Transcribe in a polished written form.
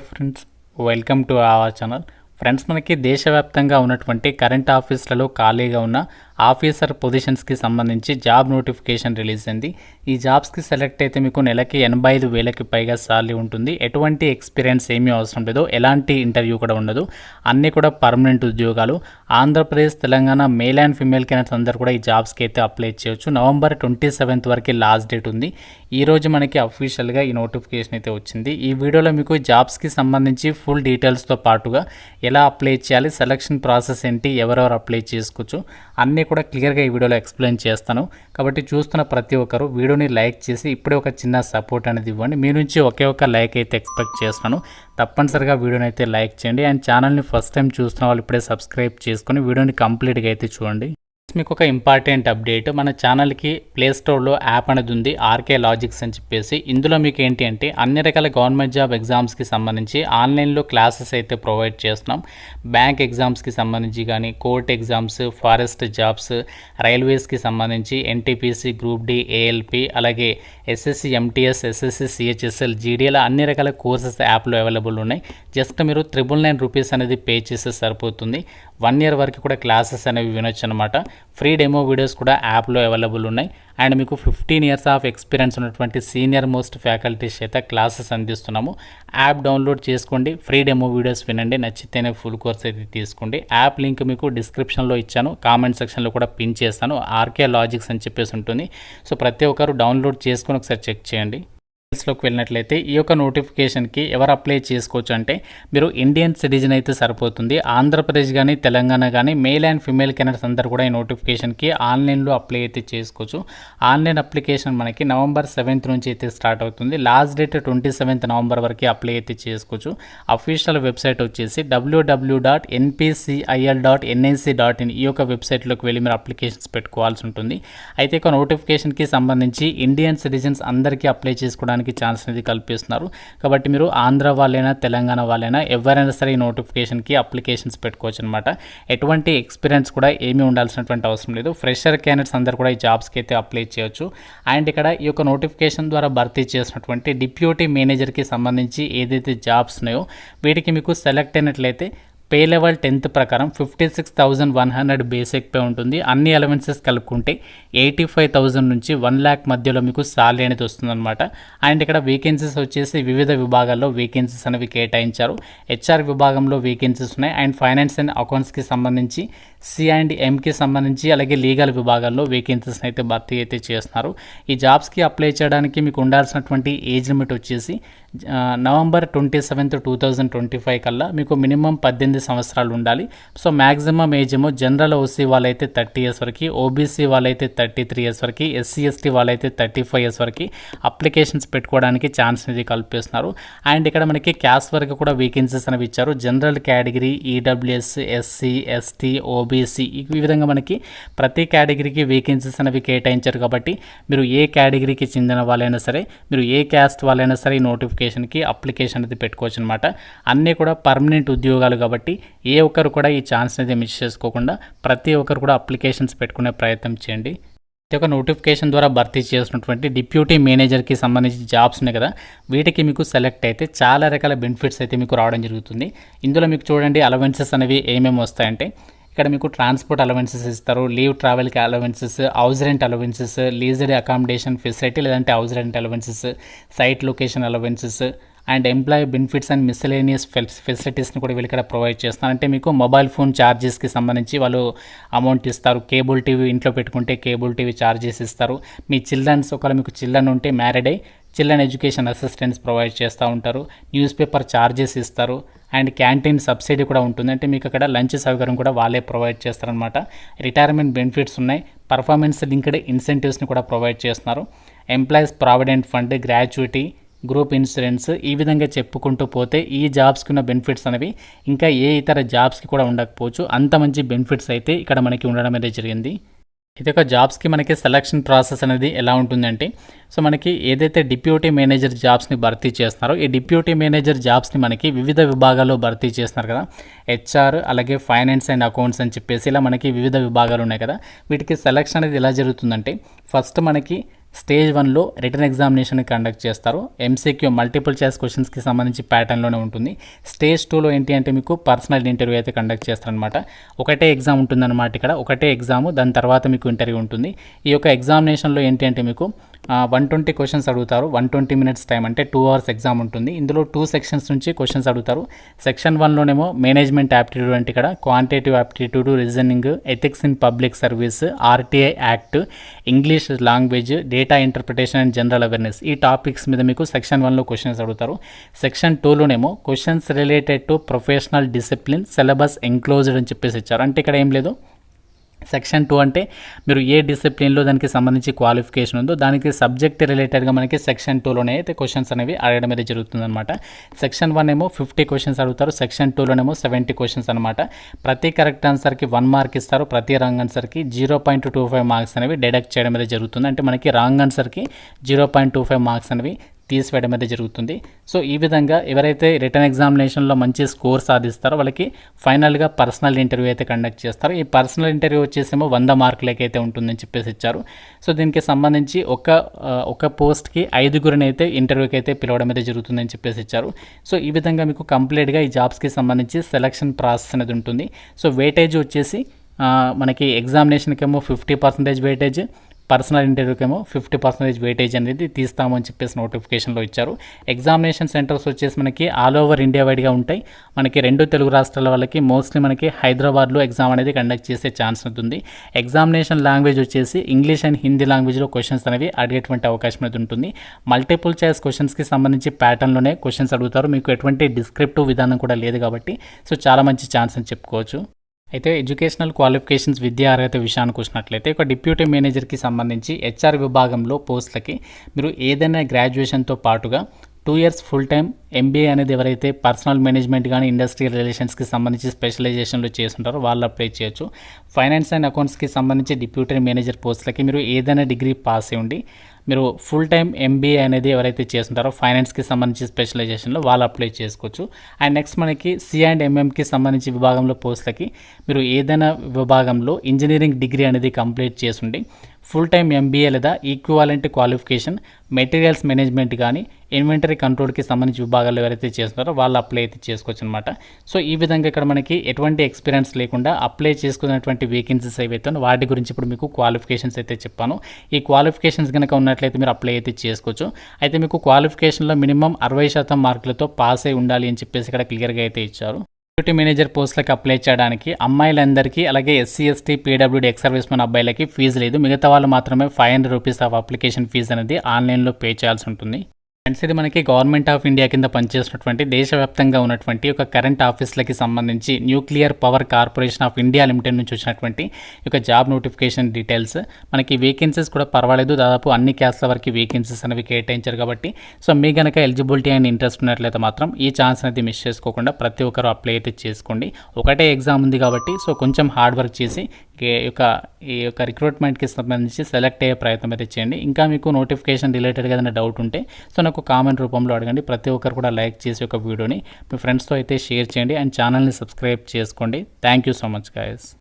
Friends, welcome to our channel. Friends, మనకి దేశవ్యాప్తంగా ఉన్నటువంటి కరెంట్ ఆఫీసులలో ఖాళీగా ఉన్న ఆఫీసర్ పొజిషన్స్కి సంబంధించి జాబ్ నోటిఫికేషన్ రిలీజ్ అయింది. ఈ జాబ్స్కి సెలెక్ట్ అయితే మీకు నెలకి 85,000కి పైగా సాలరీ ఉంటుంది. ఎటువంటి ఎక్స్పీరియన్స్ ఏమీ అవసరం లేదు, ఎలాంటి ఇంటర్వ్యూ కూడా ఉండదు. అన్నీ కూడా పర్మనెంట్ ఉద్యోగాలు. Andhra Pradesh, Telangana male and female candidates అందరూ కూడా ఈ జాబ్స్కి అయితే అప్లై చేయొచ్చు. నవంబర్ 27 వరకు లాస్ట్ డేట్ ఉంది. ఈరోజు మనకి అఫీషియల్గా ఈ నోటిఫికేషన్ అయితే వచ్చింది. ఈ వీడియోలో మీకు జాబ్స్కి సంబంధించి ఫుల్ డీటెయిల్స్తో పాటుగా ఎలా అప్లై చేయాలి, సెలక్షన్ ప్రాసెస్ ఏంటి, ఎవరెవరు అప్లై చేసుకోవచ్చు అన్నీ కూడా క్లియర్గా ఈ వీడియోలో ఎక్స్ప్లెయిన్ చేస్తాను. కాబట్టి చూస్తున్న ప్రతి ఒక్కరు వీడియోని లైక్ చేసి ఇప్పుడే ఒక చిన్న సపోర్ట్ అనేది ఇవ్వండి. మీ నుంచి ఒకే ఒక లైక్ అయితే ఎక్స్పెక్ట్ చేస్తున్నాను. తప్పనిసరిగా వీడియోని అయితే లైక్ చేయండి. అండ్ ఛానల్ని ఫస్ట్ టైం చూస్తున్న వాళ్ళు ఇప్పుడే సబ్స్క్రైబ్ చేసుకొని వీడియోని కంప్లీట్గా అయితే చూడండి. మీకు ఒక ఇంపార్టెంట్ అప్డేట్, మన ఛానల్కి ప్లే స్టోర్లో యాప్ అనేది ఉంది, ఆర్కే లాజిక్స్ అని చెప్పేసి. ఇందులో మీకు ఏంటి అంటే అన్ని రకాల గవర్నమెంట్ జాబ్ ఎగ్జామ్స్కి సంబంధించి ఆన్లైన్లో క్లాసెస్ అయితే ప్రొవైడ్ చేస్తున్నాం. బ్యాంక్ ఎగ్జామ్స్కి సంబంధించి కానీ, కోర్ట్ ఎగ్జామ్స్, ఫారెస్ట్ జాబ్స్, రైల్వేస్కి సంబంధించి ఎన్టీపీసీ, గ్రూప్ డి, ఏఎల్పి, అలాగే ఎస్ఎస్సి, ఎంటీఎస్, ఎస్ఎస్సి, సిహెచ్ఎస్ఎల్, జీడీఎల్ అన్ని రకాల కోర్సెస్ యాప్లో అవైలబుల్ ఉన్నాయి. జస్ట్ మీరు 999 రూపీస్ అనేది పే చేస్తే సరిపోతుంది. 1 year వరకు కూడా క్లాసెస్ అనేవి వినొచ్చు అనమాట. ఫ్రీ డెమో వీడియోస్ కూడా యాప్లో అవైలబుల్ ఉన్నాయి. అండ్ మీకు 15 years ఆఫ్ ఎక్స్పీరియన్స్ ఉన్నటువంటి సీనియర్ మోస్ట్ ఫ్యాకల్టీస్ అయితే క్లాసెస్ అందిస్తున్నాము. యాప్ డౌన్లోడ్ చేసుకోండి, ఫ్రీ డెమో వీడియోస్ వినండి, నచ్చితేనే ఫుల్ కోర్స్ అయితే తీసుకోండి. యాప్ లింక్ మీకు డిస్క్రిప్షన్లో ఇచ్చాను, కామెంట్ సెక్షన్లో కూడా పిన్ చేస్తాను. ఆర్కే లాజిక్స్ అని చెప్పేసి ఉంటుంది. సో ప్రతి ఒక్కరు డౌన్లోడ్ చేసుకొని ఒకసారి చెక్ చేయండి. లోకి వెళ్ళినట్లయితే ఈ యొక్క నోటిఫికేషన్కి ఎవరు అప్లై చేసుకోవచ్చు అంటే మీరు ఇండియన్ సిటిజన్ అయితే సరిపోతుంది. ఆంధ్రప్రదేశ్ కానీ, తెలంగాణ కానీ మేల్ అండ్ ఫిమేల్ క్యాండిడేట్స్ అందరూ కూడా ఈ నోటిఫికేషన్కి ఆన్లైన్లో అప్లై అయితే చేసుకోవచ్చు. ఆన్లైన్ అప్లికేషన్ మనకి నవంబర్ 7th నుంచి అయితే స్టార్ట్ అవుతుంది. లాస్ట్ డేట్ 27th నవంబర్ వరకు అప్లై అయితే చేసుకోవచ్చు. అఫీషియల్ వెబ్సైట్ వచ్చేసి www.npcil.nic.in ఈ యొక్క వెబ్సైట్లోకి వెళ్ళి మీరు అప్లికేషన్స్ పెట్టుకోవాల్సి ఉంటుంది. అయితే ఇక నోటిఫికేషన్కి సంబంధించి ఇండియన్ సిటిజన్స్ అందరికీ అప్లై చేసుకోవడానికి ఛాన్స్ అనేది కల్పిస్తున్నారు. కాబట్టి మీరు ఆంధ్ర వాళ్ళైనా, తెలంగాణ వాళ్ళైనా ఎవరైనా సరే ఈ నోటిఫికేషన్కి అప్లికేషన్స్ పెట్టుకోవచ్చు అనమాట. ఎటువంటి ఎక్స్పీరియన్స్ కూడా ఏమీ ఉండాల్సినటువంటి అవసరం లేదు. ఫ్రెషర్ క్యాండిడేట్స్ అందరూ కూడా ఈ జాబ్స్కి అయితే అప్లై చేయొచ్చు. అండ్ ఇక్కడ ఈ యొక్క నోటిఫికేషన్ ద్వారా భర్తీ చేసినటువంటి డిప్యూటీ మేనేజర్కి సంబంధించి ఏదైతే జాబ్స్ ఉన్నాయో వీటికి మీకు సెలెక్ట్ అయినట్లయితే పే లెవెల్ 10th ప్రకారం 56,100 బేసిక్ పే ఉంటుంది. అన్ని అలవెన్సెస్ కలుపుకుంటే 85,000 నుంచి 1 lakh మధ్యలో మీకు సాలరీ అనేది వస్తుందన్నమాట. అండ్ ఇక్కడ వేకెన్సీస్ వచ్చేసి వివిధ విభాగాల్లో వేకెన్సీస్ అనేవి కేటాయించారు. హెచ్ఆర్ విభాగంలో వేకెన్సీస్ ఉన్నాయి. అండ్ ఫైనాన్స్ అండ్ అకౌంట్స్కి సంబంధించి, C&Mకి సంబంధించి, అలాగే లీగల్ విభాగాల్లో వేకెన్సీస్ అయితే భర్తీ అయితే చేస్తున్నారు. ఈ జాబ్స్కి అప్లై చేయడానికి మీకు ఉండాల్సినటువంటి ఏజ్ లిమిట్ వచ్చేసి నవంబర్ 27th 2025 కల్లా మీకు మినిమం 18 సంవత్సరాలు ఉండాలి. సో మ్యాక్సిమం ఏజ్ ఏమో జనరల్ ఓసీ వాళ్ళైతే 30 years వరకు, ఓబీసీ వాళ్ళైతే 33 years వరకు, SC/ST వాళ్ళైతే 35 years వరకు అప్లికేషన్స్ పెట్టుకోవడానికి ఛాన్స్ అనేది కల్పిస్తున్నారు. అండ్ ఇక్కడ మనకి క్యాస్ట్ వరకు కూడా వేకెన్సీస్ అనేవి ఇచ్చారు. General category, EWS, SC, ST, OBC ఈ విధంగా మనకి ప్రతి కేటగిరీకి వేకెన్సీస్ అనేవి కేటాయించారు. కాబట్టి మీరు ఏ కేటగిరీకి చెందిన వాళ్ళైనా సరే, మీరు ఏ క్యాస్ట్ వాళ్ళైనా సరే ఈ నోటిఫికేషన్కి అప్లికేషన్ అనేది పెట్టుకోవచ్చు అనమాట. అన్నీ కూడా పర్మనెంట్ ఉద్యోగాలు కాబట్టి ఏ ఒక్కరు కూడా ఈ ఛాన్స్ అనేది మిస్ చేసుకోకుండా ప్రతి ఒక్కరు కూడా అప్లికేషన్స్ పెట్టుకునే ప్రయత్నం చేయండి. ఈ యొక్క నోటిఫికేషన్ ద్వారా భర్తీ చేసినటువంటి డిప్యూటీ మేనేజర్కి సంబంధించి జాబ్స్ ఉన్నాయి కదా, వీటికి మీకు సెలెక్ట్ అయితే చాలా రకాల బెనిఫిట్స్ అయితే మీకు రావడం జరుగుతుంది. ఇందులో మీకు చూడండి అలవెన్సెస్ అనేవి ఏమేమి వస్తాయంటే ఇక్కడ మీకు ట్రాన్స్పోర్ట్ అలవెన్సెస్ ఇస్తారు, లీవ్ ట్రావెల్కి allowances, house rent allowances, leased accommodation facility లేదంటే house rent allowances, site location allowances and employee benefits and miscellaneous ఫెసిలిటీస్ని కూడా వీళ్ళు ఇక్కడ ప్రొవైడ్ చేస్తున్నారు. అంటే మీకు మొబైల్ ఫోన్ ఛార్జెస్కి సంబంధించి వాళ్ళు అమౌంట్ ఇస్తారు. కేబుల్ టీవీ ఇంట్లో పెట్టుకుంటే కేబుల్ టీవీ ఛార్జెస్ ఇస్తారు. మీ చిల్డ్రన్స్ ఒకవేళ మీకు చిల్డ్రన్ ఉంటే మ్యారీడ్ అయ్యి చిల్డ్రన్ ఎడ్యుకేషన్ అసిస్టెన్స్ ప్రొవైడ్ చేస్తూ ఉంటారు. న్యూస్ పేపర్ ఛార్జెస్ ఇస్తారు. అండ్ క్యాంటీన్ సబ్సిడీ కూడా ఉంటుంది. అంటే మీకు అక్కడ లంచ్ సౌకర్యం కూడా వాళ్ళే ప్రొవైడ్ చేస్తారనమాట. రిటైర్మెంట్ బెనిఫిట్స్ ఉన్నాయి. పర్ఫార్మెన్స్ లింక్డ్ ఇన్సెంటివ్స్ని కూడా ప్రొవైడ్ చేస్తున్నారు. Employees provident fund, gratuity, group insurance ఈ విధంగా చెప్పుకుంటూ పోతే ఈ జాబ్స్కి ఉన్న బెనిఫిట్స్ అనేవి ఇంకా ఏ ఇతర జాబ్స్కి కూడా ఉండకపోవచ్చు. అంత మంచి బెనిఫిట్స్ అయితే ఇక్కడ మనకి ఉండడం అనేది జరిగింది. ఇది ఒక జాబ్స్కి మనకి సెలక్షన్ ప్రాసెస్ అనేది ఎలా ఉంటుందంటే, సో మనకి ఏదైతే డిప్యూటీ మేనేజర్ జాబ్స్ని భర్తీ చేస్తున్నారో ఈ డిప్యూటీ మేనేజర్ జాబ్స్ని మనకి వివిధ విభాగాల్లో భర్తీ చేస్తున్నారు కదా. హెచ్ఆర్, అలాగే ఫైనాన్స్ అండ్ అకౌంట్స్ అని చెప్పేసి ఇలా మనకి వివిధ విభాగాలు ఉన్నాయి కదా. వీటికి సెలక్షన్ అనేది ఎలా జరుగుతుందంటే ఫస్ట్ మనకి స్టేజ్ 1లో రిటర్న్ ఎగ్జామినేషన్ కండక్ట్ చేస్తారు. ఎంసీక్యూ మల్టిపుల్ చాయిస్ క్వశ్చన్స్కి సంబంధించి ప్యాటర్న్లోనే ఉంటుంది. స్టేజ్ 2లో ఏంటి అంటే మీకు పర్సనల్ ఇంటర్వ్యూ అయితే కండక్ట్ చేస్తారనమాట. ఒకటే ఎగ్జామ్ ఉంటుందన్నమాట. ఇక్కడ ఒకటే ఎగ్జామ్, దాని తర్వాత మీకు ఇంటర్వ్యూ ఉంటుంది. ఈ యొక్క ఎగ్జామినేషన్లో ఏంటి అంటే మీకు 120 క్వశ్చన్స్ అడుగుతారు. 120 మినిట్స్ టైం, అంటే 2 అవర్స్ ఎగ్జామ్ ఉంటుంది. ఇందులో 2 సెక్షన్స్ నుంచి క్వశ్చన్స్ అడుగుతారు. సెక్షన్ 1లోనేమో మేనేజ్మెంట్ యాప్టిట్యూడ్, అంటే ఇక్కడ quantitative aptitude, reasoning, ethics in public service, RTI act, English language, data interpretation and general awareness, ఈ టాపిక్స్ మీద మీకు సెక్షన్ 1లో క్వశ్చన్స్ అడుగుతారు. సెక్షన్ 2లోనేమో questions related to professional discipline, syllabus enclosed అని చెప్పేసి ఇచ్చారు. అంటే ఇక్కడ ఏం లేదు, సెక్షన్ 2 అంటే మీరు ఏ డిసిప్లిన్లో దానికి సంబంధించి క్వాలిఫికేషన్ ఉందో దానికి సబ్జెక్ట్ రిలేటెడ్గా మనకి సెక్షన్ 2లోనే అయితే క్వశ్చన్స్ అనేవి అడగడం అయితే జరుగుతుందన్నమాట. సెక్షన్ 1 ఏమో 50 క్వశ్చన్స్ అడుగుతారు. సెక్షన్ 2లోనేమో 70 క్వశ్చన్స్ అనమాట. ప్రతి కరెక్ట్ ఆన్సర్కి 1 మార్క్ ఇస్తారు. ప్రతి రాంగ్ ఆన్సర్కి 0.25 మార్క్స్ అనేవి డిడక్ట్ చేయడం అయితే జరుగుతుంది. అంటే మనకి రాంగ్ ఆన్సర్కి 0.25 మార్క్స్ అనేవి తీసివేయడం అయితే జరుగుతుంది. సో ఈ విధంగా ఎవరైతే రిటర్న్ ఎగ్జామినేషన్లో మంచి స్కోర్ సాధిస్తారో వాళ్ళకి ఫైనల్గా పర్సనల్ ఇంటర్వ్యూ అయితే కండక్ట్ చేస్తారు. ఈ పర్సనల్ ఇంటర్వ్యూ వచ్చేసేమో 100 మార్కులకి అయితే ఉంటుందని చెప్పేసి ఇచ్చారు. సో దీనికి సంబంధించి ఒక పోస్ట్కి 5గురిని అయితే ఇంటర్వ్యూకి అయితే పిలవడం అయితే జరుగుతుందని చెప్పేసి ఇచ్చారు. సో ఈ విధంగా మీకు కంప్లీట్గా ఈ జాబ్స్కి సంబంధించి సెలక్షన్ ప్రాసెస్ అనేది ఉంటుంది. సో వెయిటేజ్ వచ్చేసి మనకి ఎగ్జామినేషన్కి ఏమో 50% వెయిటేజ్, పర్సనల్ ఇంటర్వ్యూకి ఏమో 50% వెయిటేజ్ అనేది తీస్తామని చెప్పేసి నోటిఫికేషన్లో ఇచ్చారు. ఎగ్జామినేషన్ సెంటర్స్ వచ్చేసి మనకి ఆల్ ఓవర్ ఇండియా వైడ్గా ఉంటాయి. మనకి 2 తెలుగు రాష్ట్రాల వాళ్ళకి మోస్ట్లీ మనకి హైదరాబాద్లో ఎగ్జామ్ అనేది కండక్ట్ చేసే ఛాన్స్ ఉంటుంది. ఎగ్జామినేషన్ లాంగ్వేజ్ వచ్చేసి ఇంగ్లీష్ అండ్ హిందీ లాంగ్వేజ్లో క్వశ్చన్స్ అనేవి అడిగేటువంటి అవకాశం అనేది ఉంటుంది. మల్టిపుల్ చాయిస్ క్వశ్చన్స్కి సంబంధించి ప్యాటర్న్లోనే క్వశ్చన్స్ అడుగుతారు. మీకు ఎటువంటి డిస్క్రిప్టివ్ విధానం కూడా లేదు కాబట్టి సో చాలా మంచి ఛాన్స్ అని చెప్పుకోవచ్చు. అయితే ఎడ్యుకేషనల్ క్వాలిఫికేషన్స్, విద్యా అర్హత విషయానికి వచ్చినట్లయితే ఒక డిప్యూటీ మేనేజర్కి సంబంధించి హెచ్ఆర్ విభాగంలో పోస్టులకి మీరు ఏదైనా గ్రాడ్యుయేషన్తో పాటుగా 2 ఇయర్స్ ఫుల్ టైం ఎంబీఏ అనేది ఎవరైతే పర్సనల్ మేనేజ్మెంట్ కానీ ఇండస్ట్రియల్ రిలేషన్స్కి సంబంధించి స్పెషలైజేషన్లో చేస్తుంటారో వాళ్ళు అప్లై చేయొచ్చు. ఫైనాన్స్ అండ్ అకౌంట్స్కి సంబంధించి డిప్యూటీ మేనేజర్ పోస్టులకి మీరు ఏదైనా డిగ్రీ పాస్ అయ్యి ఉండి మీరు ఫుల్ టైం ఎంబీఏ అనేది ఎవరైతే చేస్తుంటారో ఫైనాన్స్కి సంబంధించి స్పెషలైజేషన్లో వాళ్ళు అప్లై చేసుకోవచ్చు. అండ్ నెక్స్ట్ మనకి C&MM సంబంధించి విభాగంలో పోస్టులకి మీరు ఏదైనా విభాగంలో ఇంజనీరింగ్ డిగ్రీ అనేది కంప్లీట్ చేసుండి ఫుల్ టైం ఎంబీఏ లేదా ఈక్వాలెంట్ క్వాలిఫికేషన్ మెటీరియల్స్ మేనేజ్మెంట్ కానీ ఇన్వెంటరీ కంట్రోల్కి సంబంధించి విభాగాల్లో ఎవరైతే చేస్తున్నారో వాళ్ళు అప్లై అయితే చేసుకోవచ్చు అనమాట. సో ఈ విధంగా ఇక్కడ మనకి ఎటువంటి ఎక్స్పీరియన్స్ లేకుండా అప్లై చేసుకున్నటువంటి వేకెన్సీస్ ఏవైతే వాటి గురించి ఇప్పుడు మీకు క్వాలిఫికేషన్స్ అయితే చెప్పాను. ఈ క్వాలిఫికేషన్స్ కనుక ఉన్నట్లయితే మీరు అప్లై అయితే చేసుకోవచ్చు. అయితే మీకు క్వాలిఫికేషన్లో మినిమం 60% మార్కులతో పాస్ అయి ఉండాలి అని చెప్పేసి ఇక్కడ క్లియర్గా అయితే ఇచ్చారు. డిప్యూటీ మేనేజర్ పోస్టులకు అప్లై చేయడానికి అమ్మాయిలందరికీ అలాగే SC ST PWD ex service men అబ్బాయిలకి ఫీజు లేదు. మిగతా వాళ్ళు మాత్రమే ₹500 ఆఫ్ అప్లికేషన్ ఫీజు అనేది ఆన్లైన్లో పే చేయాల్సి ఉంటుంది. ఫ్రెండ్స్, ఇది మనకి గవర్నమెంట్ ఆఫ్ ఇండియా కింద పనిచేసినటువంటి దేశవ్యాప్తంగా ఉన్నటువంటి ఒక కరెంట్ ఆఫీస్లకి సంబంధించి nuclear power corporation of India limited నుంచి వచ్చినటువంటి ఒక జాబ్ నోటిఫికేషన్ డీటెయిల్స్. మనకి వేకెన్సీస్ కూడా పర్వాలేదు, దాదాపు అన్ని క్యాస్ట్ల వరకు వేకెన్సీస్ అనేవి కేటాయించారు కాబట్టి సో మీ కనుక ఎలిజిబిలిటీ అండ్ ఇంట్రెస్ట్ ఉన్నట్లయితే మాత్రం ఈ ఛాన్స్ అనేది మిస్ చేసుకోకుండా ప్రతి ఒక్కరు అప్లై అయితే చేసుకోండి. ఒకటే ఎగ్జామ్ ఉంది కాబట్టి సో కొంచెం హార్డ్ వర్క్ చేసి ఈ యొక్క రిక్రూట్మెంట్కి సంబంధించి సెలెక్ట్ అయ్యే ప్రయత్నం అయితే చేయండి. ఇంకా మీకు నోటిఫికేషన్ రిలేటెడ్గా ఏదైనా డౌట్ ఉంటే సో నాకు కామెంట్ రూపంలో అడగండి. ప్రతి ఒక్కరు కూడా లైక్ చేసి ఒక వీడియోని మీ ఫ్రెండ్స్తో అయితే షేర్ చేయండి అండ్ ఛానల్ని సబ్స్క్రైబ్ చేసుకోండి. Thank you so much guys.